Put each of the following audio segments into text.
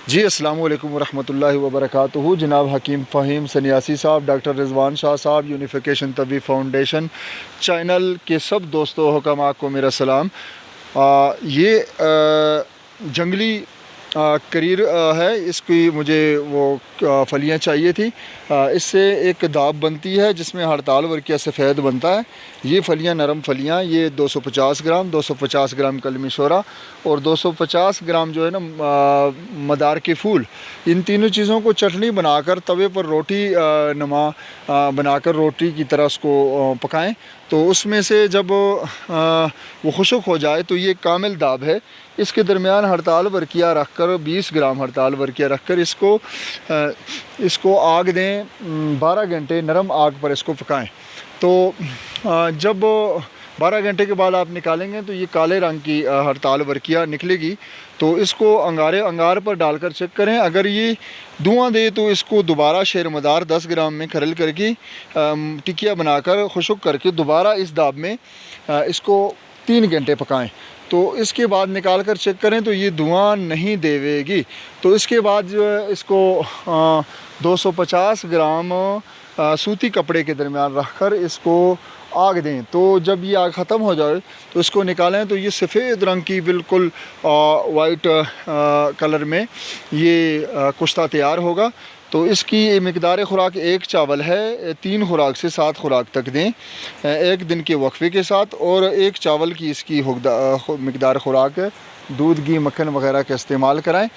जी अस्सलाम वालेकुम वरहमतुल्लाहि वबरकातुहू। जनाब हकीम फ़हीम सन्यासी साहब, डॉक्टर रिजवान शाह साहब, यूनिफिकेशन तबी फाउंडेशन चैनल के सब दोस्तों हुक्मा को मेरा सलाम। ये जंगली करीर है, इसकी मुझे वो फलियाँ चाहिए थी। इससे एक दाब बनती है जिसमें हड़ताल वर्किया सफ़ेद बनता है। ये फलियाँ नरम फलियाँ, ये 250 ग्राम, 250 ग्राम कलमी शोरा और 250 ग्राम जो है ना मदार के फूल, इन तीनों चीज़ों को चटनी बनाकर तवे पर रोटी नमा बनाकर रोटी की तरह उसको पकाएं। तो उसमें से जब वो खुशक हो जाए तो ये कामिल दाब है। इसके दरमियान हड़ताल वर्किया रख कर 20 ग्राम हड़ताल वर्किया रख कर इसको आग दें, 12 घंटे नरम आग पर इसको पकाएं। तो जब 12 घंटे के बाद आप निकालेंगे तो ये काले रंग की हड़ताल वर्किया निकलेगी। तो इसको अंगार पर डालकर चेक करें। अगर ये धुआं दे तो इसको दोबारा शेर मदार 10 ग्राम में खरल करके टिकिया बनाकर खुशक करके दोबारा इस दाब में इसको 3 घंटे पकाएं। तो इसके बाद निकाल कर चेक करें तो ये धुआं नहीं देवेगी। तो इसके बाद जो है इसको 250 ग्राम सूती कपड़े के दरमियान रख कर इसको आग दें। तो जब ये आग ख़त्म हो जाए तो इसको निकालें तो ये सफ़ेद रंग की बिल्कुल वाइट कलर में ये कुश्ता तैयार होगा। तो इसकी मकदार ख़ुराक एक चावल है, 3 खुराक से 7 खुराक तक दें एक दिन के वक्फे के साथ। और एक चावल की इसकी मकदार ख़ुराक है, दूध घी मक्खन वगैरह का इस्तेमाल कराएं।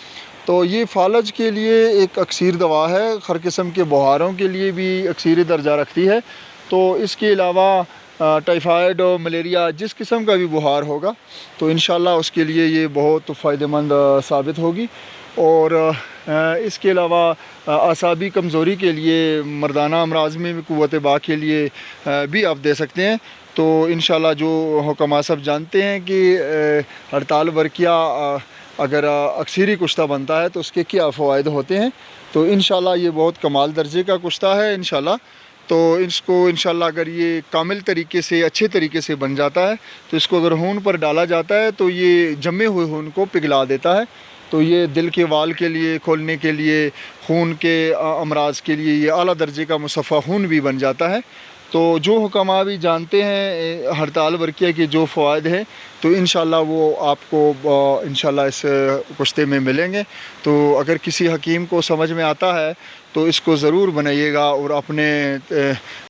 तो ये फालज के लिए एक अक्सीर दवा है, हर किस्म के बुहारों के लिए भी अक्सीरी दर्जा रखती है। तो इसके अलावा टाइफाइड और मलेरिया जिस किस्म का भी बुखार होगा तो इंशाल्लाह उसके लिए ये बहुत फ़ायदेमंद साबित होगी। और इसके अलावा आसाबी कमज़ोरी के लिए, मर्दाना अमराज में क़ुव्वत बा के लिए भी आप दे सकते हैं। तो इंशाल्लाह जो हुक्मा सब जानते हैं कि हड़ताल वर्किया अगर अक्सीरी कुश्ता बनता है तो उसके क्या फ़वाइद होते हैं। तो इंशाल्लाह ये बहुत कमाल दर्जे का कुश्ता है इंशाल्लाह। तो इसको इंशाल्लाह अगर ये कामिल तरीके से, अच्छे तरीके से बन जाता है तो इसको अगर खून पर डाला जाता है तो ये जमे हुए खून को पिघला देता है। तो ये दिल के वाल के लिए खोलने के लिए, खून के अमराज के लिए ये आला दर्जे का मुसफ़्फ़ा खून भी बन जाता है। तो जो हुक्मा भी जानते हैं हड़ताल वर्किया के जो फ़वाइद हैं तो इंशाल्लाह वो आपको इंशाल्लाह इस कुश्ते में मिलेंगे। तो अगर किसी हकीम को समझ में आता है तो इसको ज़रूर बनाइएगा और अपने